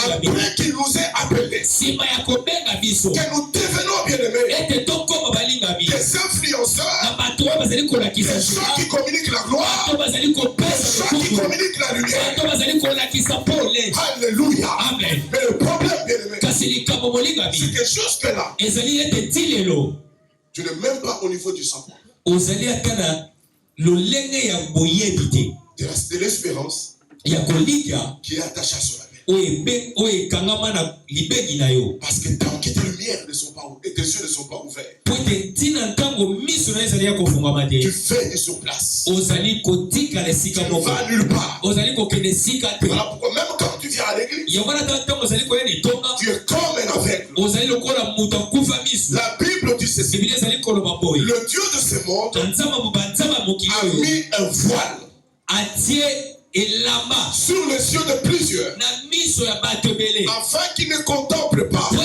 Après qu'il nous ait appelés, que nous devenons bien-aimés, des influenceurs, des gens qui communiquent la gloire, des gens qui communiquent la lumière. Alléluia. Amen. Mais le problème, bien-aimé, c'est que jusque-là, tu n'es même pas au niveau du savoir. De l'espérance qui est attachée à son appel. Parce que tant que tes lumières ne sont pas ouvertes, tes yeux ne sont pas ouverts, tu fais sur place. Tu ne vas nulle part. Voilà pourquoi même quand tu viens à l'église, tu es comme un aveugle. La Bible dit ceci. Le Dieu de ce monde a mis un voile sur les yeux de plusieurs, afin qu'ils ne contemplent pas la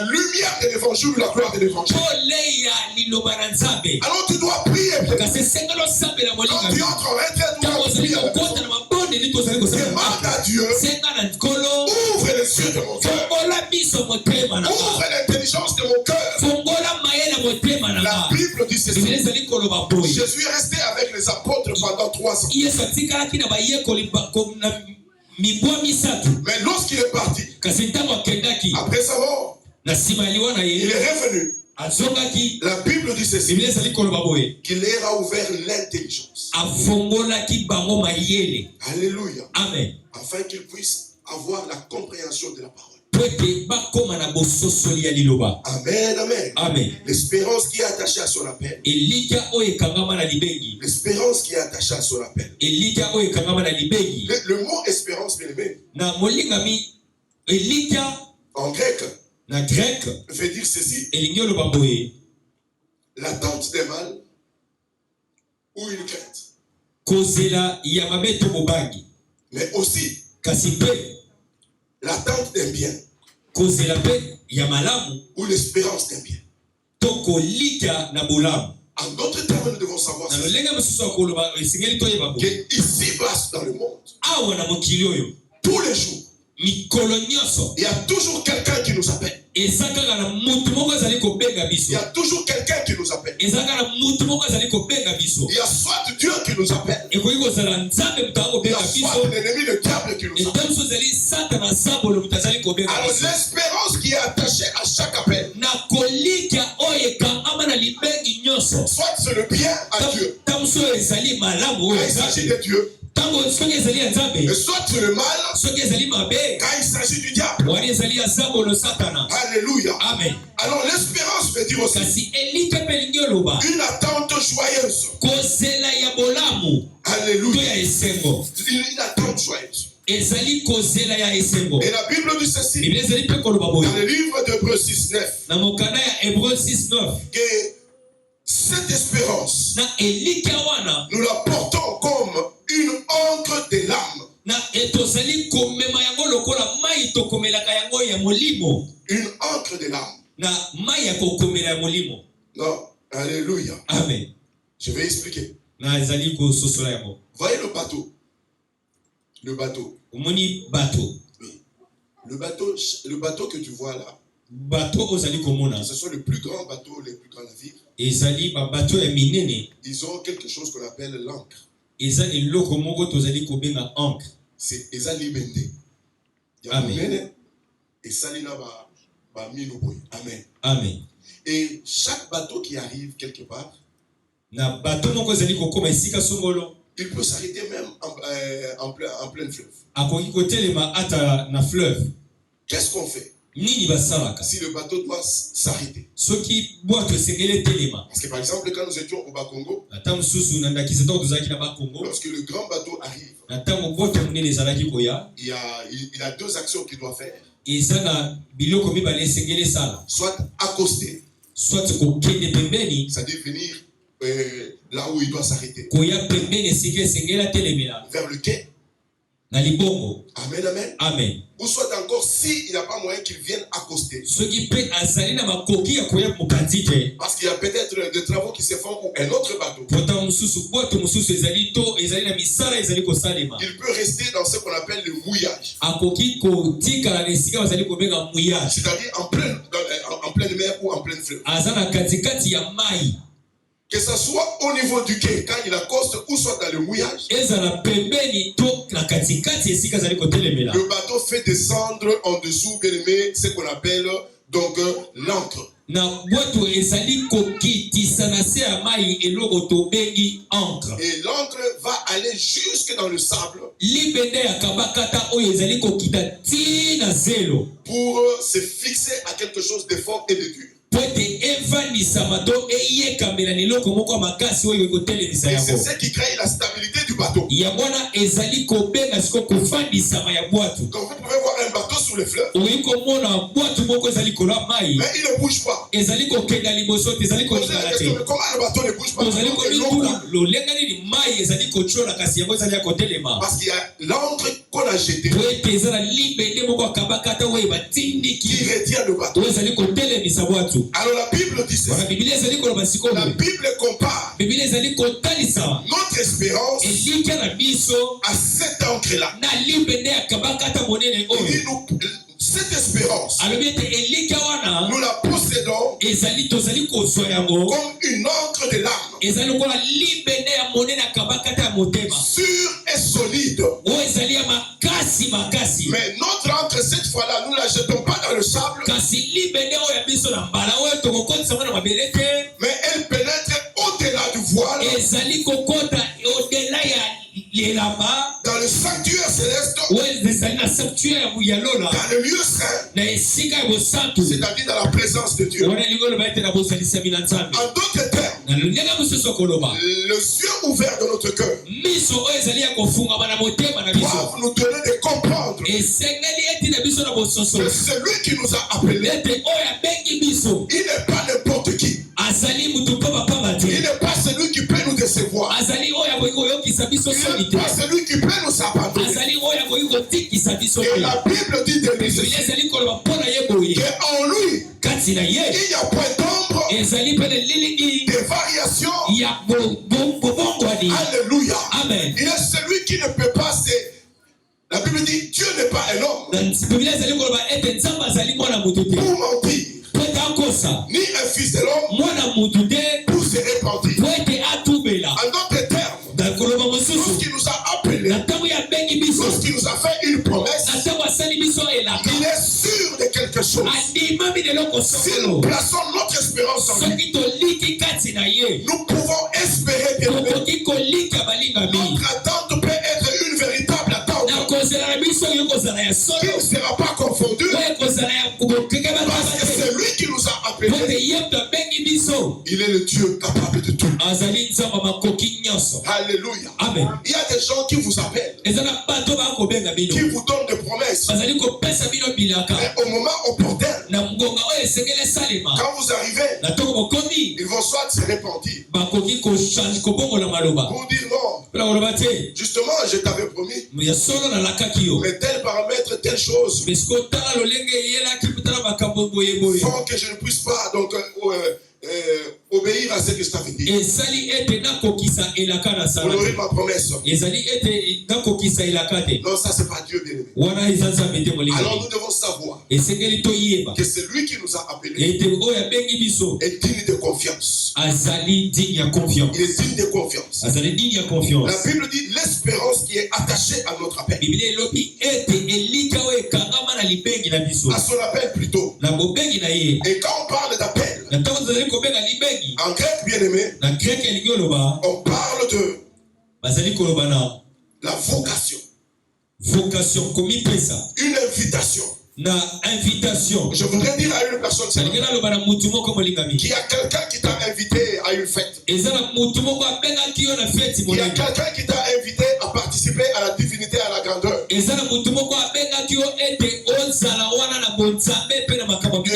lumière de l'évangile ou la gloire de l'évangile. Alors tu dois prier. Quand tu entres en retrait, demande à Dieu, ouvre les yeux de mon cœur, ouvre l'intelligence de mon cœur. La Bible dit ceci. Jésus est resté avec les apôtres pendant 3 ans. Mais lorsqu'il est parti, après sa mort, il est revenu. La Bible dit ceci, qu'il leur a ouvert l'intelligence. Alléluia. Amen. Afin qu'ils puissent avoir la compréhension de la parole. Amen, amen. Amen. L'espérance qui est attachée à son appel. L'espérance qui est attachée à son appel. Le mot espérance, bien aimé, en grec, veut dire ceci: l'attente des mal ou une crainte. Mais aussi l'attente d'un bien ou l'espérance d'un bien. En d'autres termes, nous devons savoir que ici-bas dans le monde, tous les jours, il y a toujours quelqu'un qui nous appelle. Il y a toujours quelqu'un qui nous appelle. Il y a soit Dieu qui nous appelle, il y a soit l'ennemi, le diable qui nous appelle. Alors l'espérance qui est attachée à chaque appel, soit c'est le bien à Dieu, quand il s'agit de Dieu, et soit c'est le mal quand il s'agit du diable. Alléluia. Amen. Alors l'espérance veut dire aussi une attente joyeuse. Alléluia. Une attente joyeuse. Et la Bible dit ceci dans le livre d'Hébreux 6:9, que cette espérance, nous la portons comme une encre de l'âme. Une encre de l'âme. Non, alléluia. Amen. Je vais expliquer. Voyez le bateau. Le bateau. Oui. Le bateau que tu vois là, ce sont les plus grands bateaux, les plus grands navires. Ils ont quelque chose qu'on appelle l'ancre. C'est Ezalibende. Amen. Et Salina va minoboy. Amen. Amen. Et chaque bateau qui arrive quelque part, il peut s'arrêter même en plein fleuve. Qu'est-ce qu'on fait si le bateau doit s'arrêter? Parce que par exemple, quand nous étions au Bas-Congo, lorsque le grand bateau arrive, il y a 2 actions qu'il doit faire. Soit accoster, c'est-à-dire venir là où il doit s'arrêter, vers le quai, na libongo. Amen, amen. Amen. Ou soit encore, s'il n'y a pas moyen qu'ils viennent accoster. Ce qui peut azali na makoki ya koya mukandite. Parce qu'il y a peut-être des travaux qui se font pour un autre bateau. Pourtant mususu boto mususu ezali to ezali na misala ezali ko salema. Il peut rester dans ce qu'on appelle le mouillage. Akoki ko tika la nesika bazali ko benga mouillage. C'est-à-dire en pleine mer ou en pleine fleuve. Azana katikati ya mai. Que ce soit au niveau du quai, quand il accoste, ou soit dans le mouillage, le bateau fait descendre en dessous, bien aimé, ce qu'on appelle donc l'ancre. Et l'ancre va aller jusque dans le sable pour se fixer à quelque chose de fort et de dur. Et c'est ce qui crée la stabilité du bateau. Donc vous pouvez voir un bateau sous le fleuve, mais il ne bouge pas. Posez la question, mais comment le bateau ne bouge pas? Parce qu'il y a l'encre qu'on a jetée qui retient le bateau. Alors la Bible dit ceci. La Bible compare notre espérance à cette encre-là. Cette espérance, nous la possédons comme une encre de larmes, sûre et solide. Mais notre encre, cette fois-là, nous ne la jetons pas dans le sable, mais elle pénètre au-delà du voile, dans le sanctuaire céleste, dans le lieu saint, c'est-à-dire dans la présence de Dieu. En d'autres termes, le ciel ouvert de notre cœur doivent nous donner de comprendre que celui qui nous a appelés, il n'est pas n'importe qui. Il n'est pas celui qui peut nous décevoir. Il n'est pas celui qui peut nous abandonner. Et la Bible dit de lui qu'en lui, il n'y a point d'ombre, de variation. Alléluia. Amen. Il est celui qui ne peut pas se... La Bible dit Dieu n'est pas un homme pour mentir, ni un fils de l'homme pour se repentir. En d'autres termes, lorsqu'il nous a appelés, lorsqu'il nous a fait une promesse, il est sûr de quelque chose. Si nous plaçons notre espérance en lui, nous pouvons espérer bien. Notre attente peut être une véritable attente qui ne sera pas confondue, parce que c'est lui qui nous a appelés. Il est le Dieu capable de tout. Alléluia. Amen. Il y a des gens qui vous appellent, qui vous donnent des promesses, mais au moment opportun, quand vous arrivez, ils vont soit se repentir pour dire non, justement je t'avais promis, mais tel paramètre, telle chose font que je ne puisse pas donc obéir à ce que je t'avais dit. Honorer ma promesse. Non, ça c'est pas Dieu bien-aimé. Alors nous devons savoir que c'est lui qui nous a appelés est digne de confiance. Il est digne de confiance. La Bible dit l'espérance qui est attachée à notre appel. À son appel plutôt. Et quand on parle d'appel, en grec bien-aimé, on parle de la vocation. Une invitation. Je voudrais dire à une personne qu'il y a quelqu'un qui t'a invité à une fête. Il y a quelqu'un qui t'a invité à participer à la divinité, à la grandeur.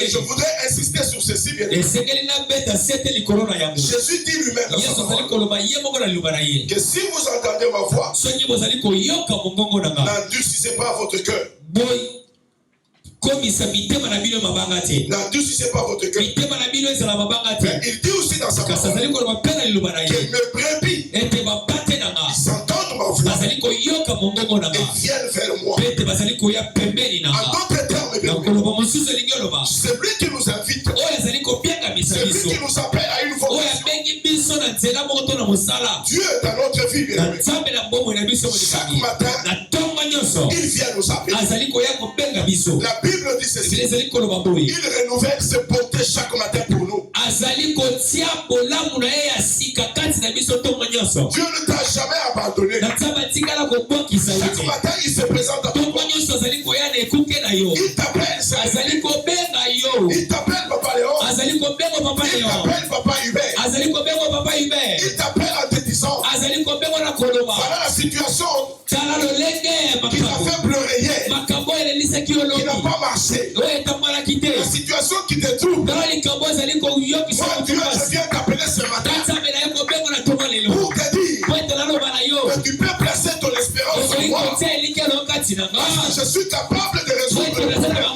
Et je voudrais insister sur ceci, bien évidemment. Jésus dit lui-même dans sa parole que si vous entendez ma voix, n'endurcissez pas votre cœur. N'endurcissez pas votre cœur. Mais il dit aussi dans sa parole que mes brebis s'entendent ma voix et viennent vers moi. En d'autres termes, c'est lui qui nous invite. C'est lui qui nous appelle à une vocation. Dieu dans notre vie, bien aimé, chaque matin, il vient nous appeler. La Bible dit ceci. Il renouvelle ses bontés chaque matin pour nous. Dieu ne t'a jamais abandonné. Chaque matin, il se présente à toi. Il t'appelle, il t'appelle Papa Léon. Il t'appelle Papa Hubert. Il t'appelle en te disant, voilà la situation qui t'a fait pleurer hier, qui n'a pas marché, la situation qui te trouble. Moi, Dieu, je viens t'appeler ce matin pour te dire que tu peux placer ton espérance en moi, parce que je suis capable de résoudre le problème.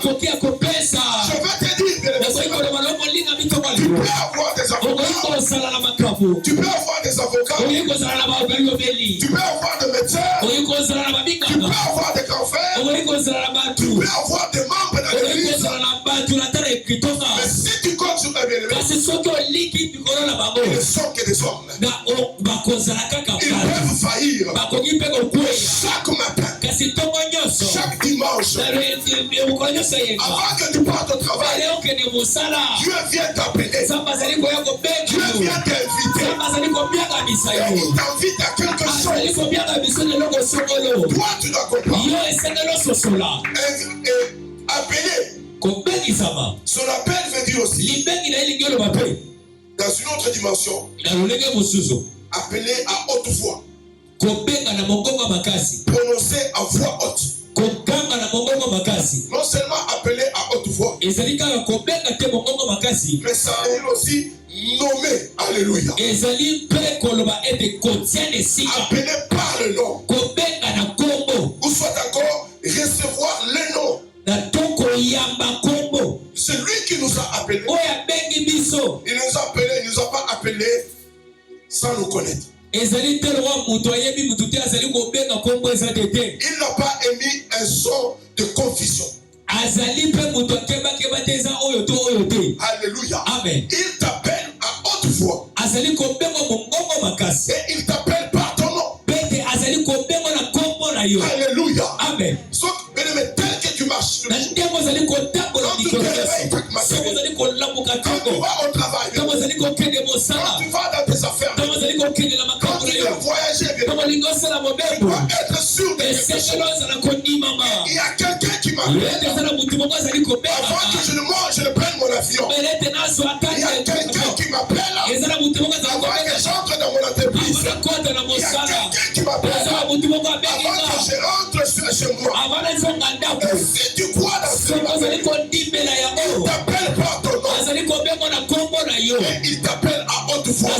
Je vais te dire, tu peux avoir des avocats, tu peux avoir des avocats, tu peux avoir des médecins, tu peux avoir des confrères, tu peux avoir des membres de l'église. Mais si tu comptes sur les bien-aimés, ils ne sont que des hommes. Ils peuvent faillir chaque matin, chaque dimanche. Avant que tu partes au travail, Dieu vient t'appeler. Dieu vient t'inviter. Et il t'invite à quelque chose. Toi, tu dois comprendre. Appeler. Son appel veut dire aussi, dans une autre dimension, appeler à haute voix, prononcer à voix haute. Non seulement appeler à haute voix, mais ça veut dire aussi nommer. Alléluia. Appeler par le nom, ou soit encore recevoir le nom. C'est lui qui nous a appelés. Il nous a appelés, il nous a pas appelés sans nous connaître. Il n'a pas émis un son de confusion. Alléluia. Amen. Il t'appelle à haute voix. Et il t'appelle par ton nom. Alléluia. Amen. Mais tel que tu marches, quand tu te réveilles chaque matin, quand tu vas au travail, quand tu vas dans tes affaires, quand tu veux voyager, tu dois être sûr de quelque chose. Il y a quelqu'un qui m'appelle. Avant que je ne mange, je ne prenne mon avion. Il y a quelqu'un qui m'appelle. Avant que j'entre dans mon entreprise. Il y a quelqu'un qui m'appelle. Avant que je rentre chez moi. Et si tu crois dans ce matin, il t'appelle par ton nom. Et il t'appelle à haute voix.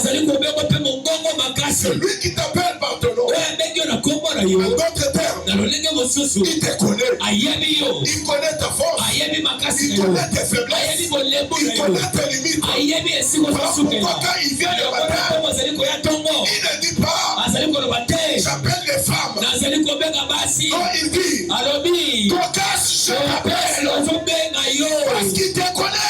C'est lui qui t'appelle par ton nom. En d'autres termes, il te connaît. Il connaît ta force. Il connaît tes faiblesses. Il connaît tes limites. Voilà pourquoi quand il vient le matin, il ne dit pas j'appelle les femmes. Non, il dit cocasse, je t'appelle. Parce qu'il te connaît.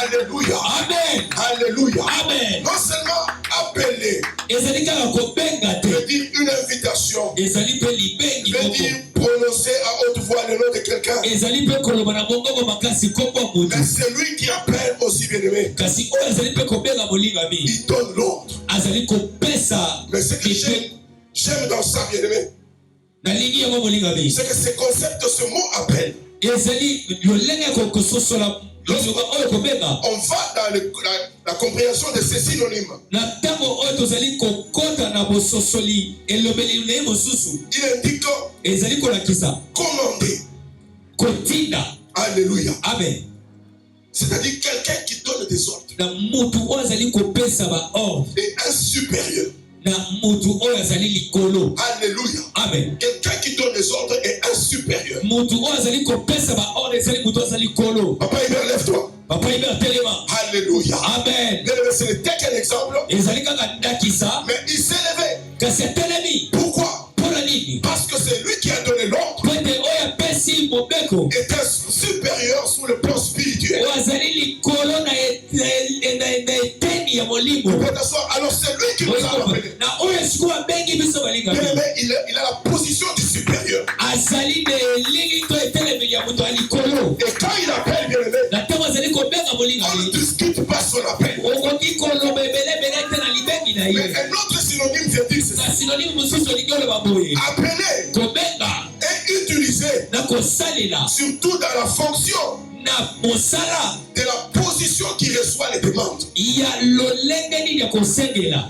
Alléluia. Amen. Alléluia. Amen. Non seulement appeler, veut dire une invitation, veut dire prononcer à haute voix le nom de quelqu'un. Mais c'est lui qui appelle aussi, bien-aimé. Il donne l'ordre. Mais ce que j'aime dans ça, bien-aimé, c'est que ce concept de ce mot appel, on va dans la compréhension de ces synonymes. Il indique commander, kotinda. Alléluia. Amen. C'est-à-dire quelqu'un qui donne des ordres. Na mutu ozali kopesa ba ordre. Et un supérieur. Na mutu ozali likolo. Alléluia. Amen. Quelqu'un qui donne des ordres est un supérieur. Mutu ozali kopesa ba ordre ezali mutu ozali likolo. Papa Hubert, lève-toi. Papa Hubert telema. Alléluia. Amen. Ce n'était qu'un exemple. Ezali kaka ndakisa. Mais il s'est levé. Kasi atelemi. Pourquoi? Parce que c'est lui qui a donné l'ordre. Était supérieur sur le plan spirituel. Alors c'est lui qui nous a rappelé. Il a la position du supérieur. Et quand il appelle bien aimé, on ne discute pas son appel. Mais un autre synonyme veut dire c'est ça. Appeler et utiliser, surtout dans la fonction de la position qui reçoit les demandes,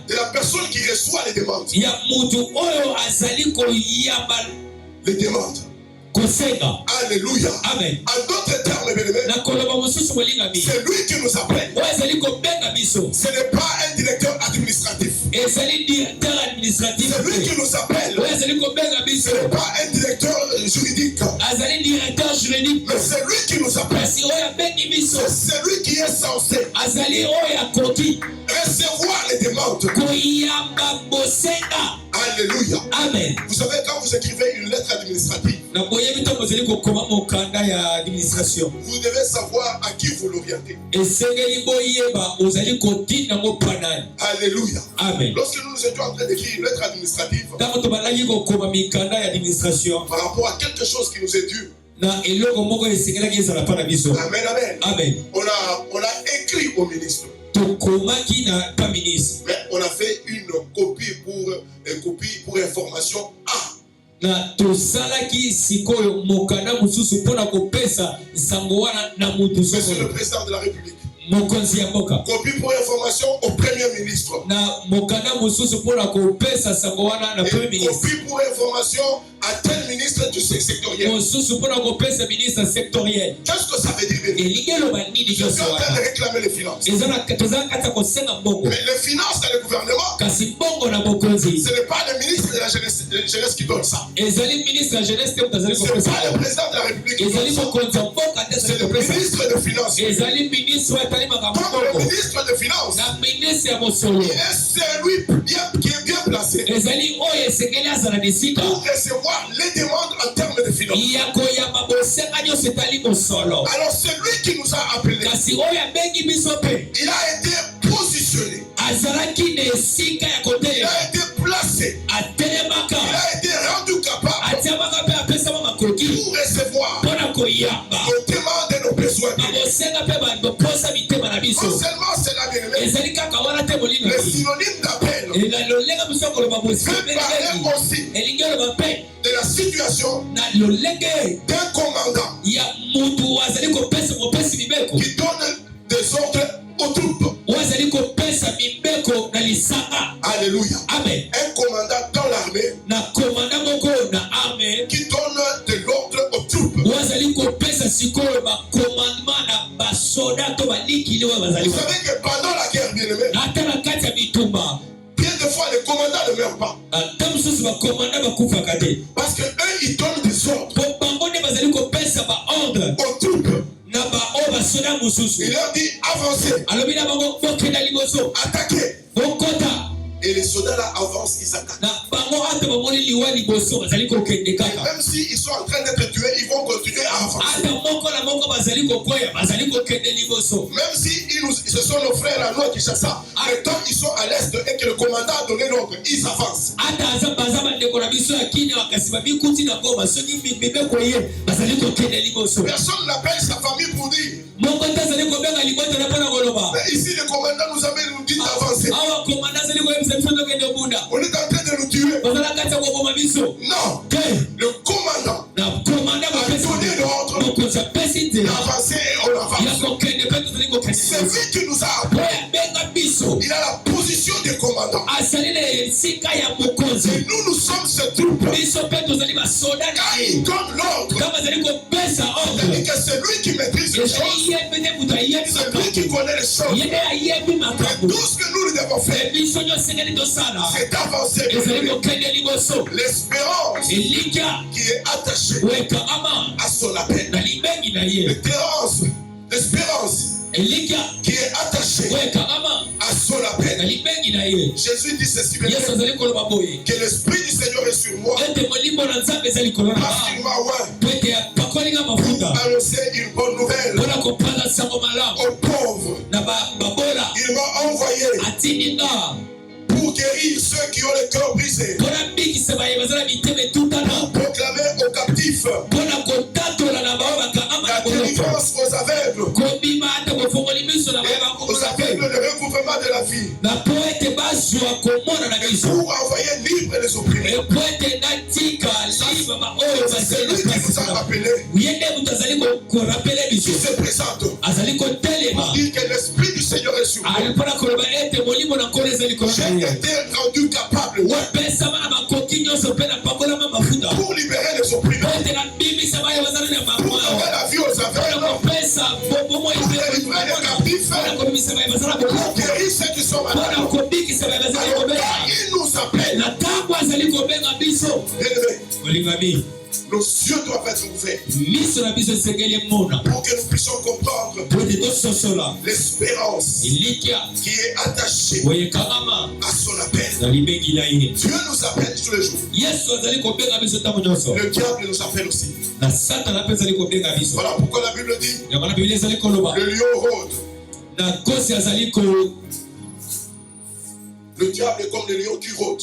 de la personne qui reçoit les demandes, les demandes. Alléluia. Amen. En d'autres termes, c'est lui qui nous appelle. Ce n'est pas un directeur administratif. C'est lui qui nous appelle. Ce n'est pas un directeur juridique. Mais c'est lui qui nous appelle. C'est lui qui est censé recevoir les demandes. Alléluia. Amen. Vous savez, quand vous écrivez une lettre administrative, vous devez savoir à qui vous l'orientez. Alléluia. Amen. Lorsque nous étions en train d'écrire une lettre administrative par rapport à quelque chose qui nous est dû, amen, amen. Amen. On a écrit au ministre. Mais on a fait une copie pour information A. C'est le président de la République. Copie pour information au Premier ministre. Et copie pour information à tel ministre du sectoriel. Qu'est-ce que ça veut dire? Je suis en train de réclamer les finances. Mais les finances dans le gouvernement, ce n'est pas le ministre de la jeunesse qui donne ça. Ce n'est pas le président de la République qui donne ça. C'est le ministre de Finances. Comme le ministre de Finances, il est celui qui est bien placé pour recevoir les demandes en termes de finances. Alors c'est lui qui nous a appelés. Il a été positionné. Il a été placé. Il a été rendu capable pour recevoir nos demandes et nos besoins. Non seulement c'est la bien-aimée, le synonyme d'appel peut parler aussi de la situation d'un commandant qui donne des ordres aux troupes. Alléluia. Amen. Un commandant dans l'armée qui donne de l'ordre aux troupes. Vous savez que pendant la guerre, bien-aimé, bien des fois les commandants ne meurent pas. Parce que eux ils donnent des ordres aux troupes. Il leur dit avancez, attaquez. Et les soldats là avancent, ils attaquent. Et même s'ils sont en train d'être tués, ils vont continuer à avancer. Même si ce sont nos frères à nous qui chassent ça, mais tant ils sont à l'est et que le commandant a donné l'ordre, ils avancent. Personne n'appelle sa famille pour dire. Mais ici le commandant nous avait nous dit d'avancer. On est en train de nous tuer. Non. Le commandant a donné l'ordre d'avancer et on avance. C'est lui qui nous a appelés. Il a la position du commandant. Et nous sommes ce troupe. Quand il donne l'ordre, c'est-à-dire que c'est lui qui maîtrise les choses, c'est lui qui connaît les choses. Et tout ce que nous devons faire, c'est d'avancer. L'espérance qui est attachée à son appel. L'espérance qui est attachée à son appel. Jésus dit ceci, que l'Esprit du Seigneur est sur moi parce qu'il m'a oint pour annoncer une bonne nouvelle aux pauvres. Il m'a envoyé pour guérir ceux qui ont le cœur brisé, pour proclamer aux captifs la délivrance aux aveugles, aux aveugles le recouvrement de la vie, pour envoyer libre les opprimés. C'est lui qui nous a appelés, qui se présente pour dire que l'Esprit du Seigneur est sur moi. J'ai été rendu capable pour libérer les opprimés, pour donner la vie aux aveugles, pour délivrer les captifs, pour guérir ceux qui sont malades. Alors quand il nous appelle, bien-aimés, nos yeux doivent être ouverts pour que nous puissions comprendre l'espérance qui est attachée à son appel. Dieu nous appelle tous les jours. Le diable nous appelle aussi. Voilà pourquoi la Bible dit le lion rôde. Le diable est comme le lion qui rôde.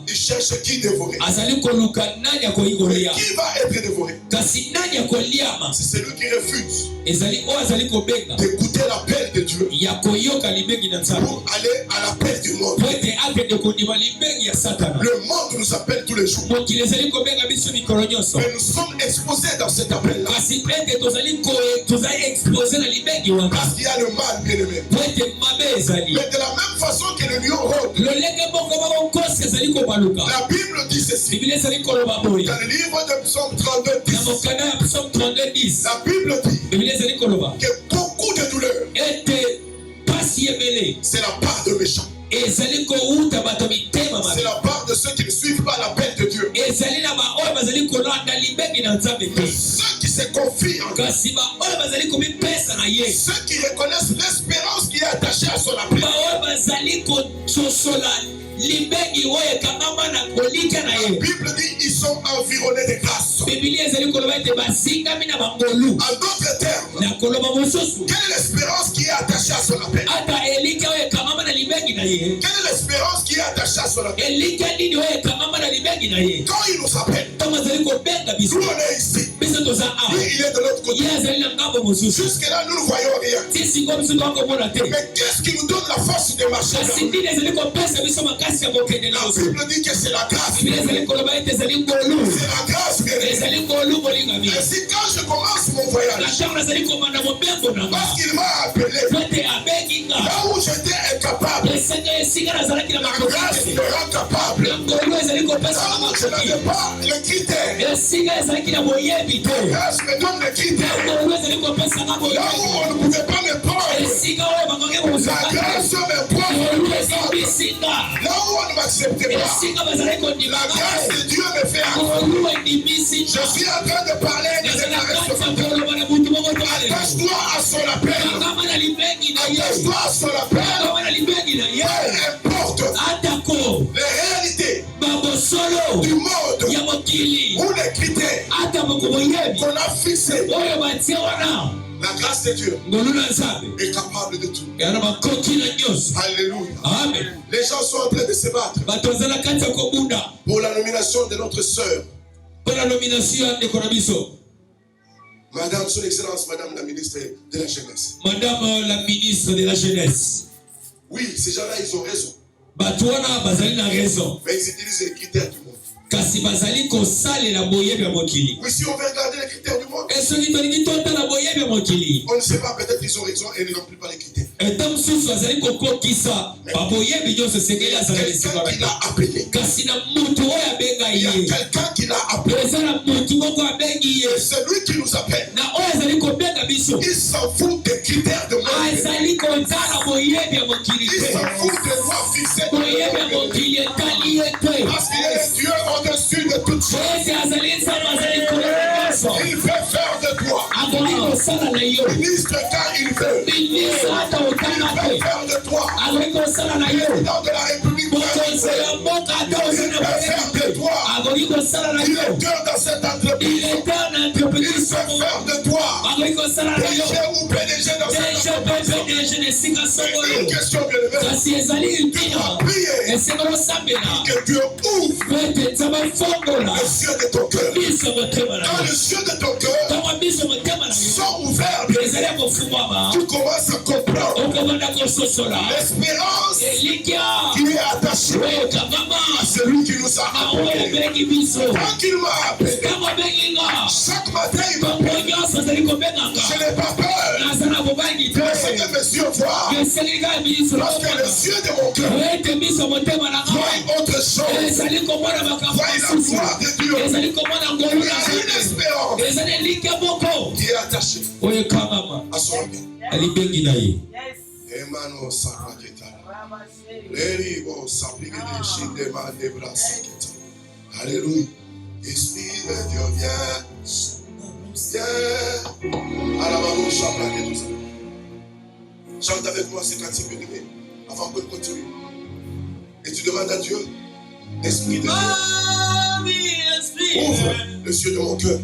Il cherche qui dévorer. Mais qui va être dévoré? C'est celui qui refuse d'écouter l'appel de Dieu pour aller à l'appel du monde. Le monde nous appelle tous les jours. Mais nous sommes exposés dans cet appel-là. Parce qu'il y a le mal, bien aimé. Mais de la même façon que le lion rôde, la Bible dit ceci. Dans le livre de Psaume 32, 10, la Bible dit que beaucoup de douleurs, c'est la part de méchants. C'est la part de ceux qui ne suivent pas l'appel de Dieu. Ceux qui se confient en Dieu. Ceux qui reconnaissent l'espérance qui est attachée à son appel. La Bible dit ils sont environnés de grâce. En d'autres termes, quelle est l'espérance qui est attachée à son appel? Quelle est l'espérance qui est attachée à son appel? Quand il nous appelle, nous on est ici. Lui il est de l'autre côté. Jusque là nous ne voyons rien. Mais qu'est-ce qui nous donne la force de marcher là? La Bible dit que c'est la grâce. C'est la grâce. Ainsi quand je commence mon voyage, parce qu'il m'a appelé là où j'étais incapable, la grâce me rend capable. Là où je n'avais pas le critère, la grâce me donne le critère. Là où on ne pouvait pas me prendre, la grâce me prend. Là où on ne m'acceptait pas, la grâce de Dieu me fait accepter. Je suis en train de parler de déclaration. Attache-toi à son appel. Attache-toi à son appel. Peu importe les réalités du monde ou les critères qu'on a fixés. La grâce de Dieu est capable de tout. Alléluia. Amen. Les gens sont en train de se battre pour la nomination de notre sœur. Madame, son excellence, Madame la ministre de la jeunesse. Madame la ministre de la jeunesse. Oui, ces gens-là, ils ont raison. Raison. Mais ils utilisent les critères du monde. Oui, si on veut regarder les critères du monde, on ne sait pas, peut-être ils ont raison et ils ne remplissent pas les critères. Et tant que azali kokokisa baboyebi nyonso sengeli azala lisika il a appelé. kasi na mutu oyo abenga Il y a ye quelqu'un qui l'a appelé. eza na mutu moko abengi ye C'est lui qui nous appelle. na oyo azali kobenga biso Il s'en fout des critères de mort. azali kozala boyebi ya mokili Il te s'en fout des lois fixées. boyebi ya mokili etali ye te Parce qu'il est Dieu au-dessus de toutes choses. ete azali nzambe azali kolona nyonso Il peut faire de toi akoki kosala na yo ministre quand il veut. ministre ata Il otanga peut te faire de toi akoki kosala na yo président de la République. mokonzi ya mboka ata ozali Il na peut faire boyebi de te toi. akoki kosala na Il yo est Dieu dans cette il entreprise. est un Il entreprise peut faire de toi akoki kosala na yo PDG ou PDG dans cette deja entreprise. pepe deja na esika C'est songolo une question bien élevée. kasi ezali Tu ntina dois prier esika losambela que Dieu ouvre po ete nzambe afongola les yeux de ton cœur. biso motema na Quand yo les yeux de ton cœur ntango biso motema na yo sont ouverts, bien ezali ya kofungwama tu commences à comprendre okobanda kososola l'espérance elikya qui est attachée oyo kavama à celui qui nous a na oyo appelés. abengi biso Quand il m'a appelé, ntango abengi nga chaque matin, il m'a ntongo nyonso azali kobenganga je n'ai pas peur naza na bobangi te de ce que mes yeux voient. esengeli kaka biso Parce que lomona les yeux de mon cœur ete biso motema na nga voient autre chose. ezali komona makambo Voient la mosusu gloire de Dieu. ezali komona ngolu Il y na a une nzambe espérance ezali elike moko qui est attachée oyo ekangama à son bien. alibengi na ye Emmanuel Sapaketa. Leribo Sapigede Shindema Debra Saketa. Alléluia. Esprit de Dieu, viens. Viens. Alabama, chante avec tout ça. Chante avec moi ces cantiques bien-aimés avant que nous continuions. Et tu demandes à Dieu, Esprit de Dieu, ouvre les yeux de mon cœur.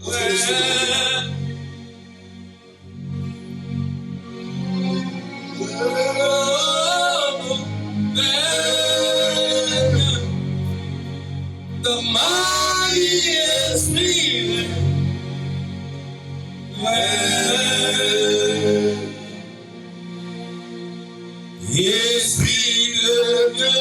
Ouvre les yeux de mon cœur. The mighty Spirit, Esprit de Dieu,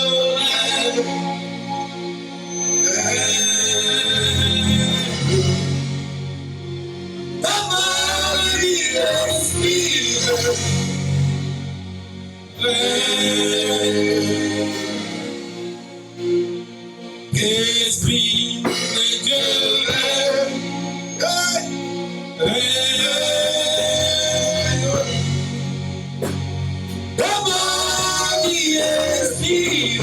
the mighty Spirit. Esprit de Dieu, comment y est-il?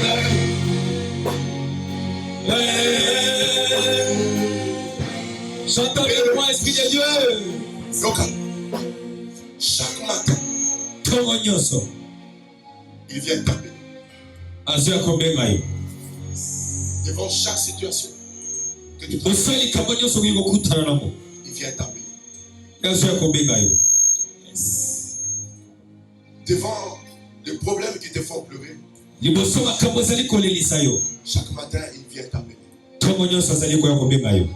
Chante avec moi, Esprit de Dieu. Yoka. Chaque matin, Tongo nyonso il vient taper azwi akobenga yo devant chaque situation que tu passes. osali likambo nyonso okoki kokutana nango Il vient taper azwi akobenga yo devant les problèmes qui te font pleurer. liboso makambo ezali kolelisa yo Chaque matin, il vient taper. ntongo nyonso azali koya kobenga yo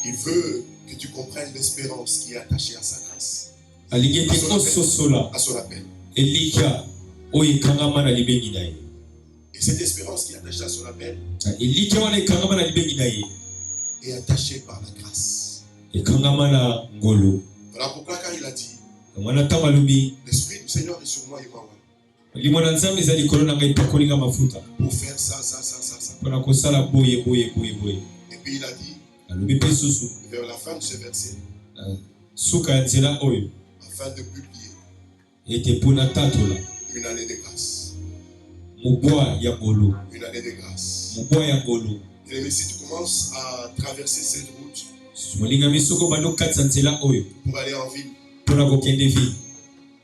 Il veut que tu comprennes l'espérance qui est attachée à sa grâce, alingi ete ososola à son appel. elikya oyo ekangama na libengi na ye Et cette espérance qui est attachée à son appel elikya wana ekangama na libengi na ye est attachée par la grâce. ekangama na ngolu Voilà pourquoi quand il a dit, mwana ntango alobi l'Esprit du Seigneur est sur moi, il m'a envoyé limona nzambe eza likolo na ngai epakolinga mafuta pour faire ça, ça, ça, ça, ça. mpona kosala boye boye boye boye Et puis il a dit, alobi mpe susu vers la fin de ce verset, na suka ya nzela oyo afin de publier ete mpona tatola une année de grâce. mobwa ya ngolu Une année de grâce. mobwa ya ngolu Et si tu commences à traverser cette route molingami soko bando okatisa nzela oyo pour aller en ville, mpona kokende ville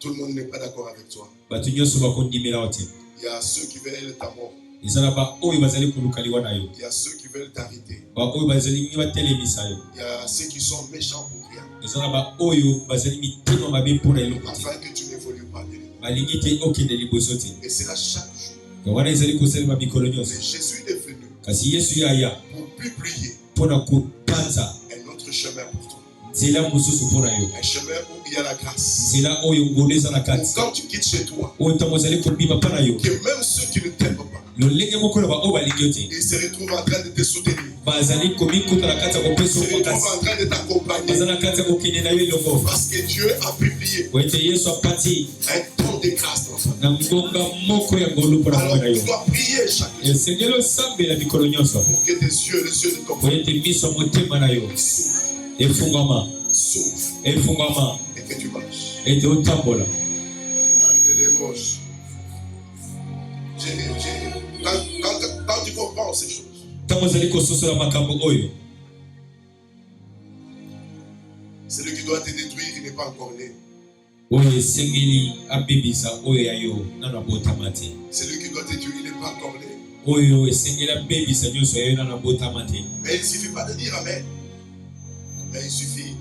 tout le monde n'est pas d'accord avec toi. bato nyonso bakondimela yo te Il y a ceux qui veulent ta mort. eza na baoyo bazali koluka liwa na yo Il y a ceux qui veulent t'arrêter. baoyo bazalingi batelemisa yo Il y a ceux qui sont méchants pour rien. eza na baoyo bazali mitema mabe mpona eloko te Afin que tu n'évolues pas bien. balingi te okende liboso te Et c'est là chaque jour. ka wana ezali kosalema mikolo nyonso Mais Jésus est venu kasi yesu yaya pour publier mpona kopanza un autre chemin pour toi. nzela mosusu mpona yo Un chemin où il y a la grâce. nzela oyo ngolu eza na Où kati quand tu quittes chez toi, oyo ntango ozali kobima mpa na yo que même ceux qui ne t'aiment pas, lolenge moko na ba o balingi yo te. Il se retrouve en train de te soutenir. Bazali komikuta na kati ya kopesa Il se retrouve makasi. en train de t'accompagner. Bazana kati ya kokende na yo elongo. Parce que Dieu a publié Po ete Yesu apati un temps de grâce dans sa vie. na ngonga moko ya ngolu mpona Alors mwana na tu yo. dois prier chaque jour Esengeli osambela mikolo nyonso. pour que tes yeux, les yeux de ton Po cœur ete miso ya motema na yo s'ouvrent, efungama efungama et que tu marches. ete otambola. Quand tu comprends ces choses, Ntango ozali kososola makambo oyo, celui qui doit te détruire, il n'est pas encore né. oyo esengeli abebisa oyo ya yo nano abotama te. Celui qui doit te tuer, il n'est pas encore né. Oyo esengeli abebisa nyonso ya yo nano abotama te. Mais il ne suffit pas de dire Amen. Mais il suffit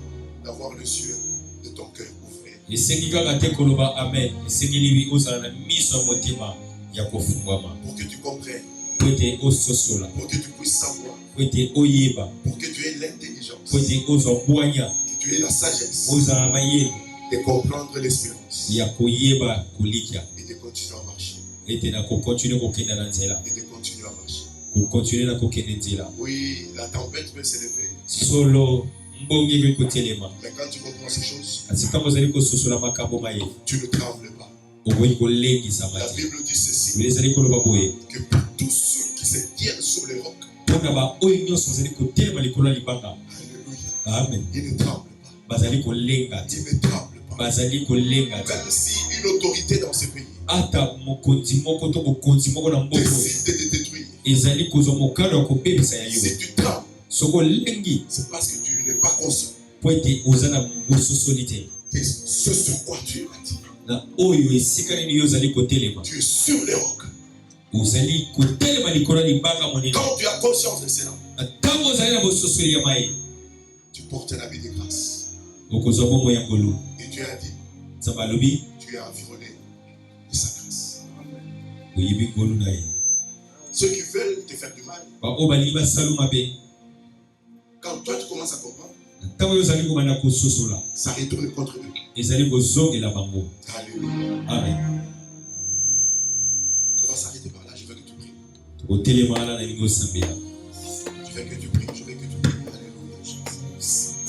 d'avoir les yeux de ton cœur ouverts. Esengi kaka te koloba amen. Esengeli ozala na miso ya motema ya kofungwama. Pour que tu comprennes, Po ete ososola, pour que tu puisses savoir, po ete oyeba, pour que tu aies l'intelligence, po ete ozwa bwanya, que tu aies la sagesse ozala na mayele de comprendre l'espérance ya koyeba kolikya et de continuer à marcher. ete na kokontinue kokenda na nzela, Et de continuer à marcher. kokontinue na kokende nzela. Oui, la tempête peut s'élever. Solo mbongi eko kotelema. Mais quand tu comprends ces choses, Kasi ntango ozali kososola makambo maye, tu ne trembles pas. okoki kolengisa La mate. Bible dit ceci, Biblia ezali koloba boye, que pour tous ceux qui se tiennent sur les rocs, mpona baoyo nyonso bazali kotelema likolo ya libanga, alléluia, amen, ils ne tremblent pas. bazali kolenga te, Ils ne tremblent pas. bazali kolenga te. Même si une autorité dans ce pays Ata mokonzi moko to mokonzi moko na mboka décide de te détruire, ezali kozwa mokano ya kobebisa ya yo, si tu trembles, soko olengi c'est parce que tu n'es pas conscient po ete oza na bososoli te de ce sur quoi tu es bâti. na oyo esika nini yo ozali kotelema. Tu es sur les rocs. Ozali kotelema likolo ya libanga monene. Quand tu as conscience de cela, Na ntango ozali na bososoli ya mai, tu portes un habit de grâce. okozwa bomoi ya ngolu. Et Dieu a dit, Nzambe alobi tu es environné de sa grâce. oyebi ngolu na ye. Ceux qui veulent te faire du mal, Baoyo balingi basala mabe, quand toi tu commences à comprendre, na ntango oyo ozali kobanda kososola, ça retourne contre eux. ezali kozongela bango. Alléluia. Amen. On va s'arrêter par là, je veux que tu pries. Tokotelema wana na lingi osambela. Je veux que tu pries, je veux que tu pries. Alléluia.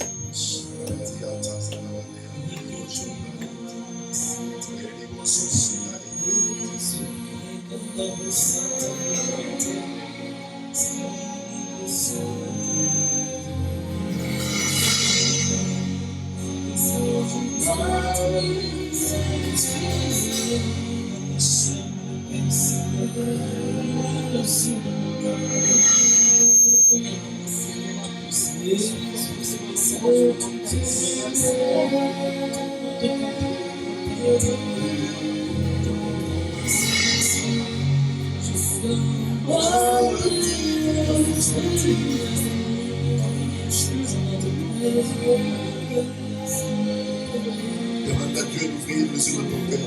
Demande à Dieu d'ouvrir les yeux de ton cœur.